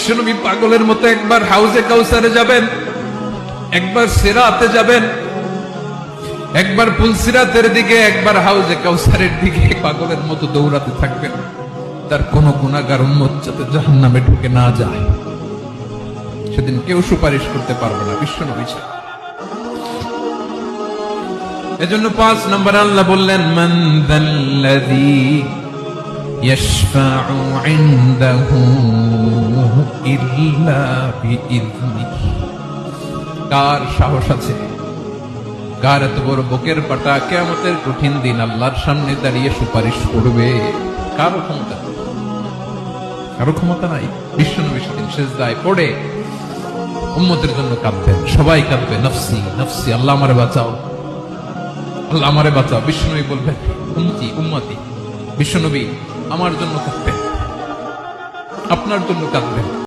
বিশ্বনবী পাগলের মতো একবার হাউজে কাউসারে যাবেন, একবার সিরাতে যাবেন, একবার পুলসিরাতের দিকে, একবার হাউজে কাউসারের দিকে পাগলের মতো দৌড়াতে থাকবেন। তার কোন গুনাহগার উম্মত যাতে জাহান্নামে ঢুকে না যায়, সেদিন কেউ সুপারিশ করতে পারবে না বিশ্বনবী ছাড়া। এজন্য 5 নম্বর আল্লাহ বললেন, মান যাল্লাযী ইয়াশফাউ ইনদাহু ইল্লা বিইযনিহি। কার সাহস আছে, কার এত বড় বুকের পাটা কিয়ামতের কঠিন দিন আল্লাহর সামনে দাঁড়িয়ে সুপারিশ করবে? কারো ক্ষমতা, কারো ক্ষমতা নাই। বিশ্বনবী সেদিন সিজদায় পড়ে উম্মতের জন্য কাঁদবেন, সবাই কাঁদবে, নফসি নফসি, আল্লাহ আমারে বাঁচাও, আল্লাহ আমারে বাঁচাও। বিশ্বনবী বলবেন, উম্মতি উম্মতি। বিশ্বনবী আমার জন্য কাঁদবেন, আপনার জন্য কাঁদবেন।